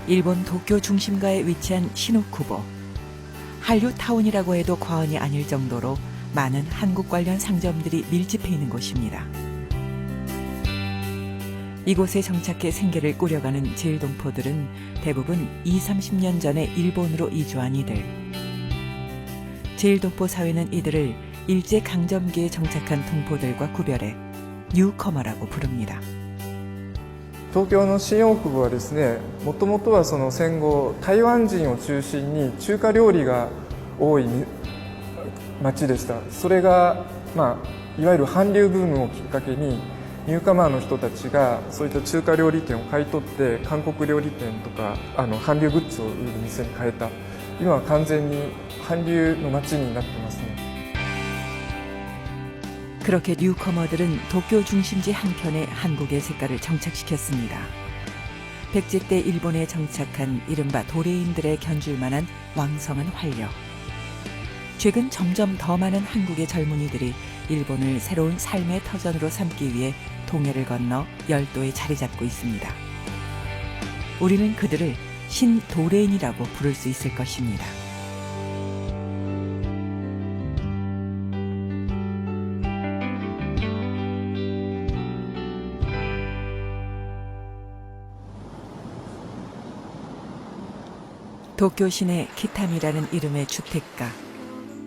일본 도쿄 중심가에 위치한 시노쿠보. 한류타운이라고 해도 과언이 아닐 정도로 많은 한국 관련 상점들이 밀집해 있는 곳입니다. 이곳에 정착해 생계를 꾸려가는 제일동포들은 대부분 20-30년 전에 일본으로 이주한 이들. 제일동포 사회는 이들을 일제강점기에 정착한 동포들과 구별해 뉴커머라고 부릅니다. 東京の新大久保はですね、もともとはその戦後台湾人を中心に中華料理が多い町でした。それが、いわゆる韓流ブームをきっかけにニューカマーの人たちがそういった中華料理店を買い取って韓国料理店とか韓流グッズを売る店に変えた。今は完全に韓流の街になってますね。 그렇게 뉴커머들은 도쿄 중심지 한켠에 한국의 색깔을 정착시켰습니다. 백제 때 일본에 정착한 이른바 도레인들의 견줄 만한 왕성한 활력. 최근 점점 더 많은 한국의 젊은이들이 일본을 새로운 삶의 터전으로 삼기 위해 동해를 건너 열도에 자리 잡고 있습니다. 우리는 그들을 신도레인이라고 부를 수 있을 것입니다. 도쿄 시내 키타미라는 이름의 주택가.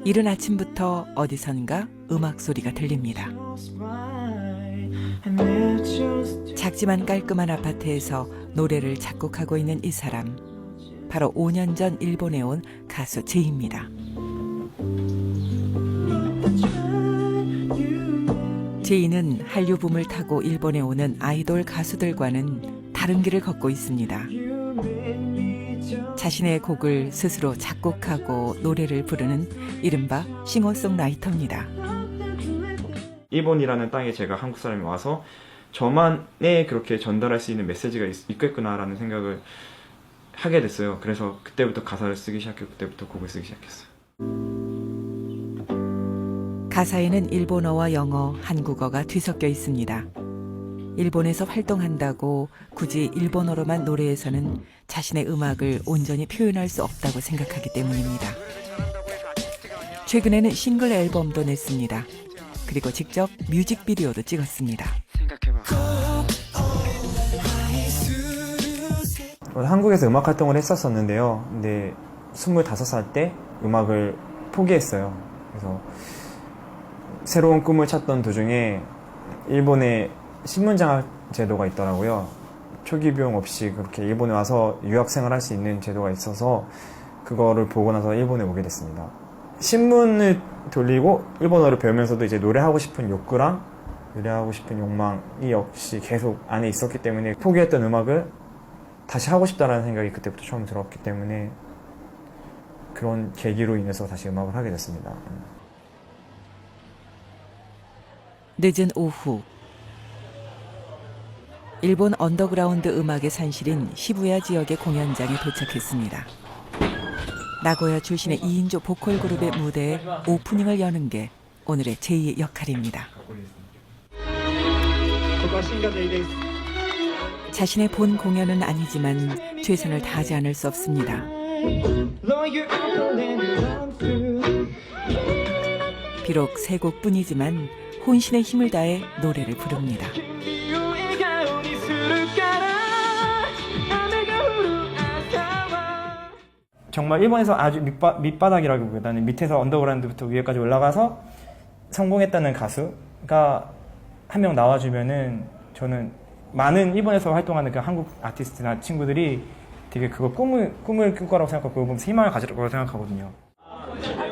이른 아침부터 어디선가 음악 소리가 들립니다. 작지만 깔끔한 아파트에서 노래를 작곡하고 있는 이 사람. 바로 5년 전 일본에 온 가수 제이입니다. 제이는 한류 붐을 타고 일본에 오는 아이돌 가수들과는 다른 길을 걷고 있습니다. 자신의 곡을 스스로 작곡하고 노래를 부르는 이른바 싱어송라이터입니다. 일본이라는 땅에 제가 한국 사람이 와서 저만의 그렇게 전달할 수 있는 메시지가 있겠구나라는 생각을 하게 됐어요. 그래서 그때부터 가사를 쓰기 시작했고 그때부터 곡을 쓰기 시작했어요. 가사에는 일본어와 영어, 한국어가 뒤섞여 있습니다. 일본에서 활동한다고 굳이 일본어로만 노래해서는 자신의 음악을 온전히 표현할 수 없다고 생각하기 때문입니다. 최근에는 싱글 앨범도 냈습니다. 그리고 직접 뮤직비디오도 찍었습니다. 한국에서 음악 활동을 했었었는데요. 근데 25살 때 음악을 포기했어요. 그래서 새로운 꿈을 찾던 도중에 일본의 신문장학 제도가 있더라고요. 초기 비용 없이 그렇게 일본에 와서 유학생을 할 수 있는 제도가 있어서 그거를 보고 나서 일본에 오게 됐습니다. 신문을 돌리고 일본어를 배우면서도 이제 노래하고 싶은 욕구랑 노래하고 싶은 욕망이 역시 계속 안에 있었기 때문에 포기했던 음악을 다시 하고 싶다는 생각이 그때부터 처음 들었기 때문에 그런 계기로 인해서 다시 음악을 하게 됐습니다. 늦은 오후 일본 언더그라운드 음악의 산실인 시부야 지역의 공연장에 도착했습니다. 나고야 출신의 2인조 보컬 그룹의 무대에 오프닝을 여는 게 오늘의 제이의 역할입니다. 자신의 본 공연은 아니지만 최선을 다하지 않을 수 없습니다. 비록 세 곡뿐이지만 혼신의 힘을 다해 노래를 부릅니다. 정말 일본에서 아주 밑바닥이라기보다는 밑에서 언더그라운드부터 위에까지 올라가서 성공했다는 가수가 한 명 나와주면은 저는 많은 일본에서 활동하는 그 한국 아티스트나 친구들이 되게 그거 꿈을 꿀 거라고 생각하고 그거 보면서 희망을 가질 거라고 생각하거든요.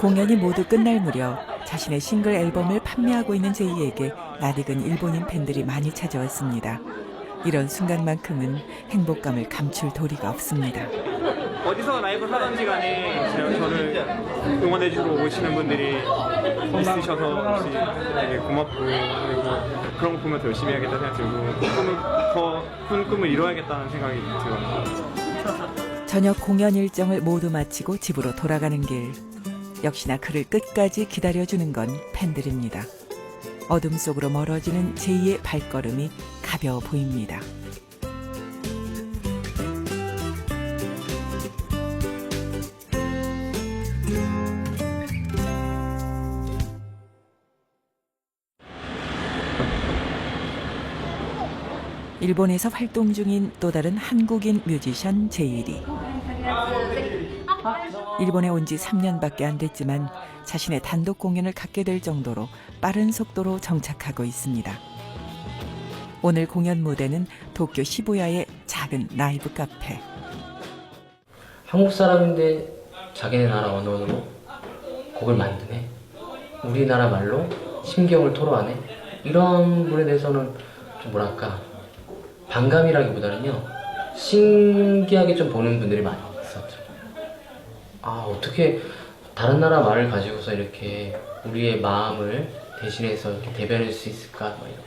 공연이 모두 끝날 무렵 자신의 싱글 앨범을 판매하고 있는 제이에게 낯익은 일본인 팬들이 많이 찾아왔습니다. 이런 순간만큼은 행복감을 감출 도리가 없습니다. 어디서 라이브를 하던지 간에 저를 응원해주러 오시는 분들이 있으셔서 되게 고맙고 그리고 그런 거 보면 더 열심히 해야겠다 생각이 들고 더 큰 꿈을 이뤄야겠다는 생각이 들어요. 저녁 공연 일정을 모두 마치고 집으로 돌아가는 길. 역시나 그를 끝까지 기다려주는 건 팬들입니다. 어둠 속으로 멀어지는 제이의 발걸음이 가벼워 보입니다. 일본에서 활동 중인 또 다른 한국인 뮤지션 제이리. 일본에 온 지 3년밖에 안 됐지만 자신의 단독 공연을 갖게 될 정도로 빠른 속도로 정착하고 있습니다. 오늘 공연 무대는 도쿄 시부야의 작은 라이브 카페. 한국 사람인데 자기네 나라 언어로 곡을 만드네. 우리나라 말로 심경을 토로하네. 이런 분에 대해서는 좀 뭐랄까 반감이라기보다는요 신기하게 좀 보는 분들이 많이 있었죠. 아 어떻게 다른 나라 말을 가지고서 이렇게 우리의 마음을 대신해서 이렇게 대변할 수 있을까 뭐 이런.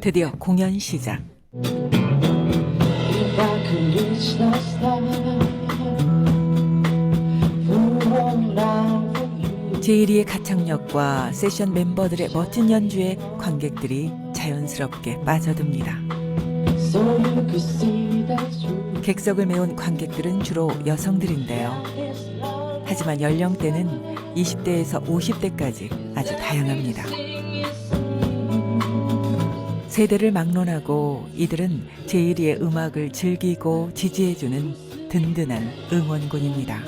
드디어 공연 시작. 제이리의 가창력과 세션 멤버들의 멋진 연주에 관객들이 자연스럽게 빠져듭니다. 객석을 메운 관객들은 주로 여성들인데요. 하지만 연령대는 20대에서 50대까지 아주 다양합니다. 세대를 막론하고 이들은 제이리의 음악을 즐기고 지지해주는 든든한 응원군입니다.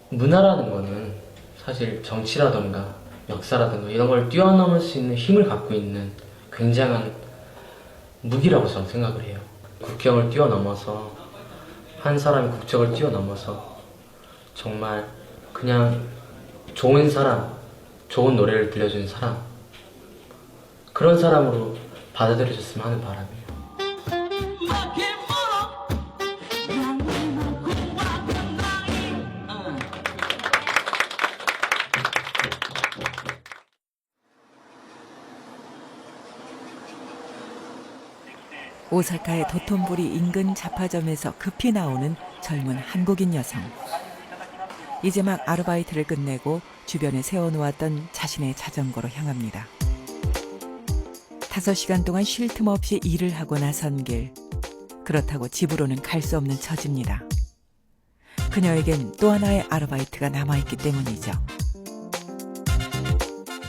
문화라는 거는 사실 정치라던가 역사라든가 이런 걸 뛰어넘을 수 있는 힘을 갖고 있는 굉장한 무기라고 저는 생각을 해요. 국경을 뛰어넘어서 한 사람의 국적을 뛰어넘어서 정말 그냥 좋은 사람, 좋은 노래를 들려주는 사람 그런 사람으로 받아들여졌으면 하는 바람이에요. 오사카의 도톤보리 인근 잡화점에서 급히 나오는 젊은 한국인 여성. 이제 막 아르바이트를 끝내고 주변에 세워놓았던 자신의 자전거로 향합니다. 5시간 동안 쉴 틈 없이 일을 하고 나선 길. 그렇다고 집으로는 갈 수 없는 처지입니다. 그녀에겐 또 하나의 아르바이트가 남아있기 때문이죠.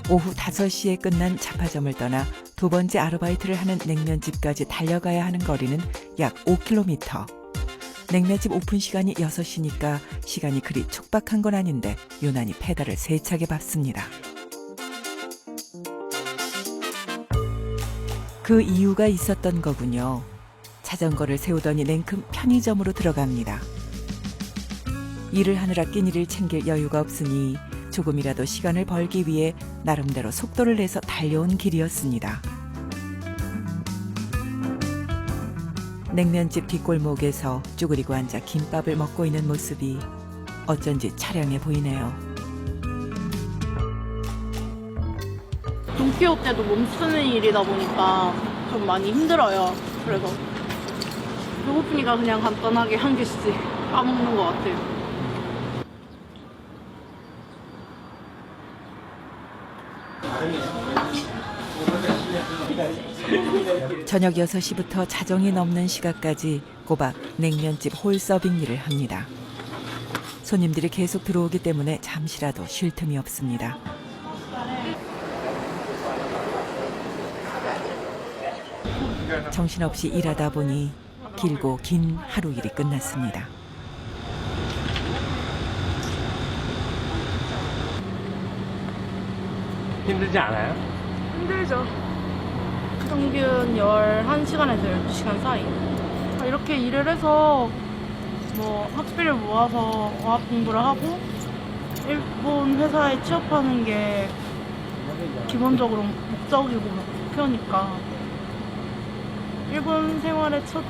오후 5시에 끝난 잡화점을 떠나 두 번째 아르바이트를 하는 냉면집까지 달려가야 하는 거리는 약 5km. 냉면집 오픈 시간이 6시니까 시간이 그리 촉박한 건 아닌데 유난히 페달을 세차게 밟습니다. 그 이유가 있었던 거군요. 자전거를 세우더니 냉큼 편의점으로 들어갑니다. 일을 하느라 끼니를 챙길 여유가 없으니 조금이라도 시간을 벌기 위해 나름대로 속도를 내서 달려온 길이었습니다. 냉면집 뒷골목에서 쭈그리고 앉아 김밥을 먹고 있는 모습이 어쩐지 차량해 보이네요. 돈 키울 때도 몸쓰는 일이다 보니까 좀 많이 힘들어요. 그래서 배고프니까 그냥 간단하게 한 개씩 까먹는 것 같아요. 저녁 6시부터 자정이 넘는 시각까지 꼬박 냉면집 홀서빙 일을 합니다. 손님들이 계속 들어오기 때문에 잠시라도 쉴 틈이 없습니다. 정신없이 일하다 보니 길고 긴 하루 일이 끝났습니다. 힘들지 않아요? 힘들죠. 평균 11시간에서 12시간 사이. 이렇게 일을 해서 뭐 학비를 모아서 어학 공부를 하고 일본 회사에 취업하는 게 기본적으로 목적이고 목표니까 일본 생활의 첫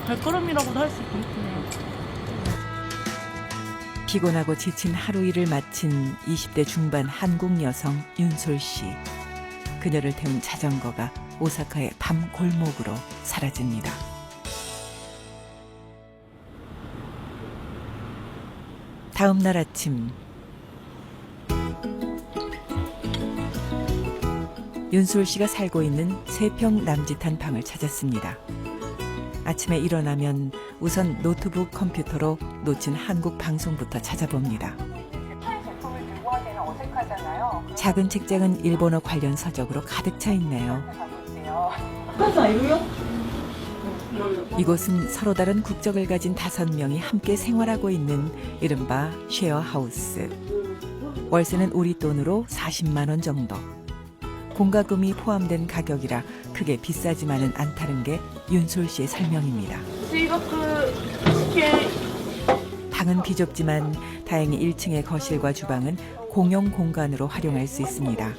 발걸음이라고도 할 수 있겠네요. 피곤하고 지친 하루 일을 마친 20대 중반 한국 여성 윤솔 씨. 그녀를 태운 자전거가 오사카의 밤 골목으로 사라집니다. 다음 날 아침 윤솔 씨가 살고 있는 3평 남짓한 방을 찾았습니다. 아침에 일어나면 우선 노트북 컴퓨터로 놓친 한국 방송부터 찾아봅니다. 작은 책장은 일본어 관련 서적으로 가득 차 있네요. 이곳은 서로 다른 국적을 가진 5명이 함께 생활하고 있는 이른바 쉐어하우스. 월세는 우리 돈으로 40만 원 정도. 공과금이 포함된 가격이라 크게 비싸지만은 않다는 게 윤솔 씨의 설명입니다. 방은 비좁지만 다행히 1층의 거실과 주방은 공용 공간으로 활용할 수 있습니다.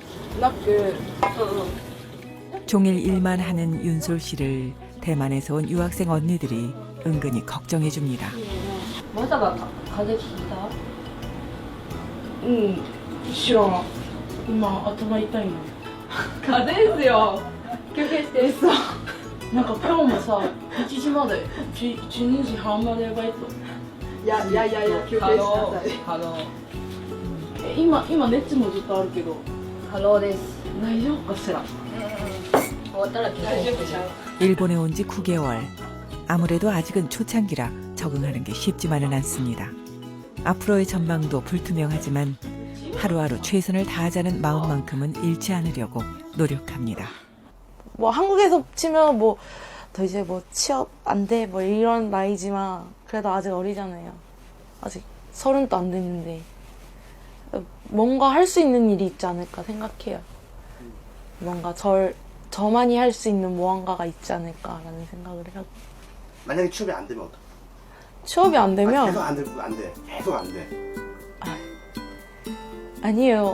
종일 일만 하는 윤솔 씨를 대만에서 온 유학생 언니들이 은근히 걱정해 줍니다. まさか風邪ひいた？うん知らん今頭痛いの風邪ですよ休憩してさなんか今日もさ1時まで12時半までバイトいや休憩しなさいハロー今熱もずっとあるけどハローです大丈夫かしら終わったら大丈夫じゃん 일본에 온 지 9개월. 아무래도 아직은 초창기라 적응하는 게 쉽지만은 않습니다. 앞으로의 전망도 불투명하지만 하루하루 최선을 다하자는 마음만큼은 잃지 않으려고 노력합니다. 뭐 한국에서 치면 뭐 더 이제 뭐 취업 안 돼 뭐 이런 나이지만 그래도 아직 어리잖아요. 아직 30도 안 됐는데 뭔가 할 수 있는 일이 있지 않을까 생각해요. 뭔가 저만이 할 수 있는 무언가가 있지 않을까라는 생각을 해요. 만약에 취업이 안 되면 어떡해? 취업이 안 되면 계속 안 돼. 계속 안 돼. 아니에요.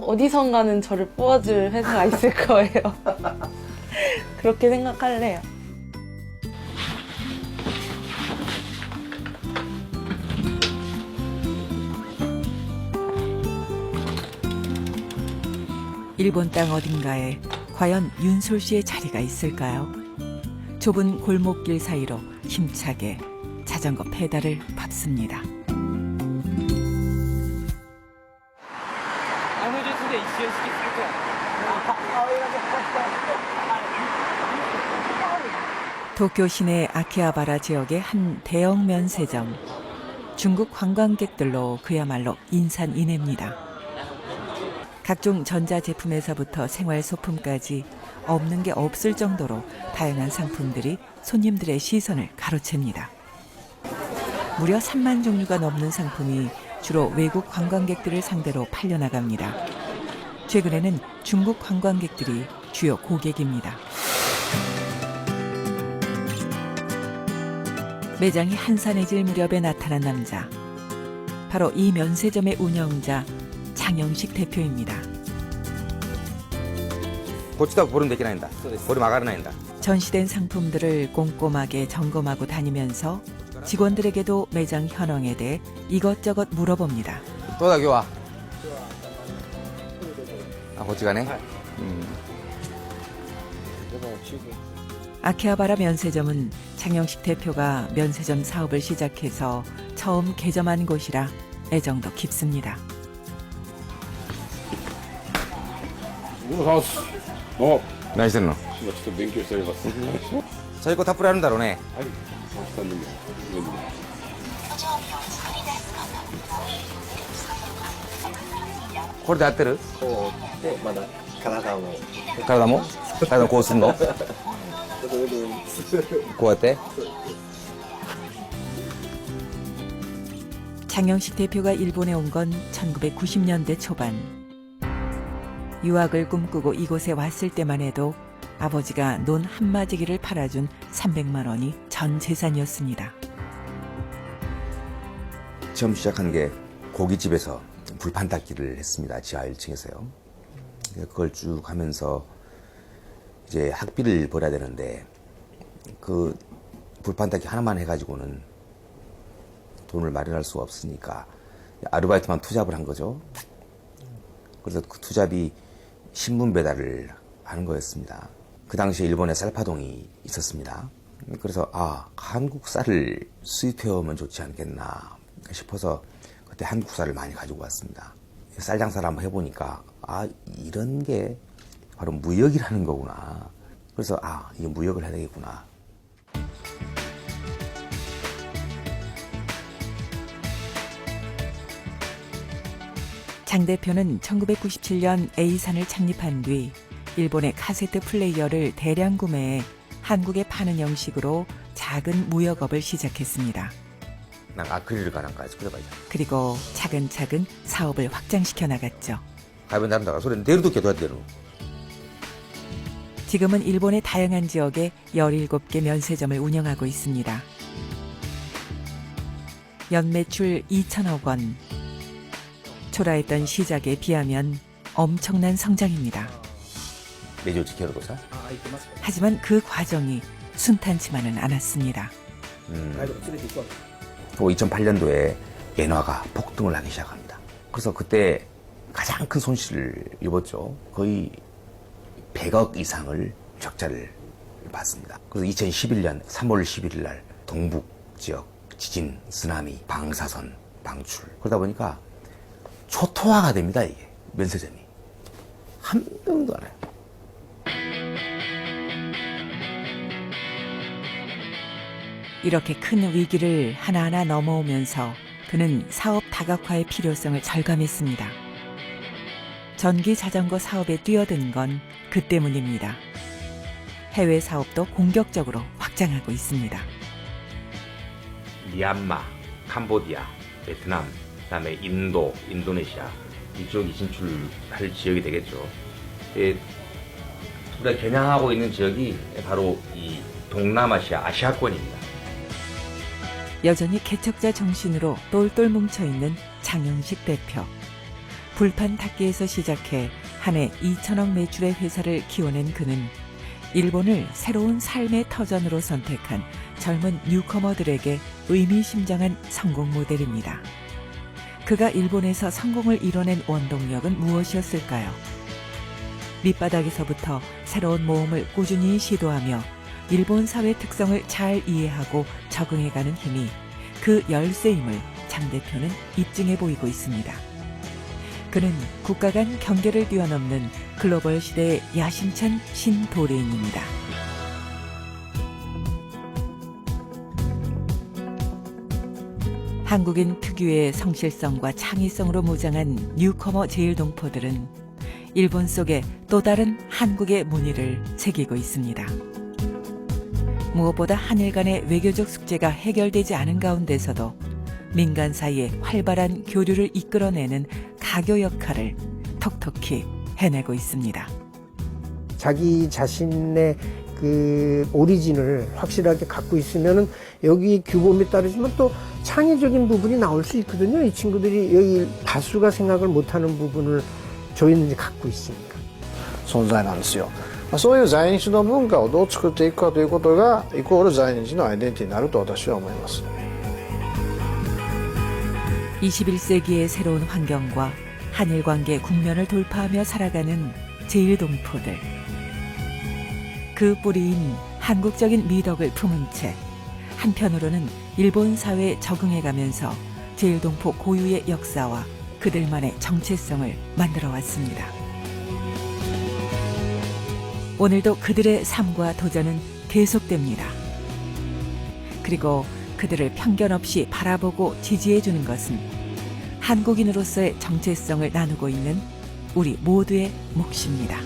어디선가는 저를 뽑아줄 회사가 있을 거예요. 그렇게 생각할래요. 일본 땅 어딘가에 과연 윤솔 씨의 자리가 있을까요? 좁은 골목길 사이로 힘차게 자전거 페달을 밟습니다. 도쿄 시내 아키하바라 지역의 한 대형 면세점. 중국 관광객들로 그야말로 인산인해입니다. 각종 전자제품에서부터 생활소품까지 없는 게 없을 정도로 다양한 상품들이 손님들의 시선을 가로챕니다. 무려 3만 종류가 넘는 상품이 주로 외국 관광객들을 상대로 팔려나갑니다. 최근에는 중국 관광객들이 주요 고객입니다. 매장이 한산해질 무렵에 나타난 남자. 바로 이 면세점의 운영자 장영식 대표입니다. こっちとはボルンできないんだ。ボルン上がらないんだ。 전시된 상품들을 꼼꼼하게 점검하고 다니면서 직원들에게도 매장 현황에 대해 이것저것 물어봅니다. どうだ今日は？あ、こっちがね。 아키하바라 면세점은 장영식 대표가 면세점 사업을 시작해서 처음 개점한 곳이라 애정도 깊습니다. 何してんの？今ちょっと勉強しております。最高たっぷりあるんだろうね。はい。スタンドに上に。これで合ってる？こうでまだ体を体もこうすんの？こうやって？ 장영식 대표가 일본에 온 건 1990년대 초반. 유학을 꿈꾸고 이곳에 왔을 때만 해도 아버지가 논 한마지기를 팔아준 300만 원이 전 재산이었습니다. 처음 시작한 게 고깃집에서 불판 닦기를 했습니다. 지하 1층에서요. 그걸 쭉 하면서 이제 학비를 벌어야 되는데 그 불판 닦기 하나만 해가지고는 돈을 마련할 수가 없으니까 아르바이트만 투잡을 한 거죠. 그래서 그 투잡이 신문 배달을 하는 거였습니다. 그 당시에 일본에 쌀파동이 있었습니다. 그래서 한국 쌀을 수입해 오면 좋지 않겠나 싶어서 그때 한국 쌀을 많이 가지고 왔습니다. 쌀 장사를 한번 해보니까 이런 게 바로 무역이라는 거구나. 그래서 이게 무역을 해야 되겠구나. 장 대표는 1997년 A산을 창립한 뒤 일본의 카세트 플레이어를 대량 구매해 한국에 파는 형식으로 작은 무역업을 시작했습니다. 아크릴을 가난가해서 그래봐야죠. 그리고 차근차근 사업을 확장시켜 나갔죠. 가면 나른다가 소리는 내일도 개도해야 되는. 지금은 일본의 다양한 지역에 17개 면세점을 운영하고 있습니다. 연매출 2천억 원. 초라했던 시작에 비하면 엄청난 성장입니다. 내조 지켜로도사. 하지만 그 과정이 순탄치만은 않았습니다. 2008년도에 엔화가 폭등을 하기 시작합니다. 그래서 그때 가장 큰 손실을 입었죠. 거의 100억 이상을 적자를 봤습니다. 그래서 2011년 3월 11일 날 동북 지역 지진, 쓰나미, 방사선, 방출. 그러다 보니까 초토화가 됩니다, 이게. 면세점이. 한 명도 안 해요. 이렇게 큰 위기를 하나하나 넘어오면서 그는 사업 다각화의 필요성을 절감했습니다. 전기 자전거 사업에 뛰어든 건 그 때문입니다. 해외 사업도 공격적으로 확장하고 있습니다. 미얀마, 캄보디아, 베트남, 그다음에 인도, 인도네시아 이쪽이 진출할 지역이 되겠죠. 우리가 겨냥하고 있는 지역이 바로 이 동남아시아, 아시아권입니다. 여전히 개척자 정신으로 똘똘 뭉쳐있는 장영식 대표. 불판 닦기에서 시작해 한 해 2천억 매출의 회사를 키워낸 그는 일본을 새로운 삶의 터전으로 선택한 젊은 뉴커머들에게 의미심장한 성공 모델입니다. 그가 일본에서 성공을 이뤄낸 원동력은 무엇이었을까요? 밑바닥에서부터 새로운 모험을 꾸준히 시도하며 일본 사회 특성을 잘 이해하고 적응해가는 힘이 그 열쇠임을 장 대표는 입증해 보이고 있습니다. 그는 국가 간 경계를 뛰어넘는 글로벌 시대의 야심찬 신도래인입니다. 한국인 특유의 성실성과 창의성으로 무장한 뉴커머 제일동포들은 일본 속에 또 다른 한국의 무늬를 새기고 있습니다. 무엇보다 한일 간의 외교적 숙제가 해결되지 않은 가운데서도 민간 사이에 활발한 교류를 이끌어내는 가교 역할을 톡톡히 해내고 있습니다. 자기 자신의 그 오리진을 확실하게 갖고 있으면은 여기 규범에 따르지만 또 창의적인 부분이 나올 수 있거든요. 이 친구들이 여기 다수가 생각을 못하는 부분을 저희는 이제 갖고 있습니다. 存在なんですよ。そういう在日の文化をどう作っていくかということがイコール在日のアイデンティティになると私は思います。 21세기의 새로운 환경과 한일 관계 국면을 돌파하며 살아가는 제일동포들. 그 뿌리인 한국적인 미덕을 품은 채 한편으로는 일본 사회에 적응해가면서 제일동포 고유의 역사와 그들만의 정체성을 만들어 왔습니다. 오늘도 그들의 삶과 도전은 계속됩니다. 그리고 그들을 편견 없이 바라보고 지지해주는 것은 한국인으로서의 정체성을 나누고 있는 우리 모두의 몫입니다.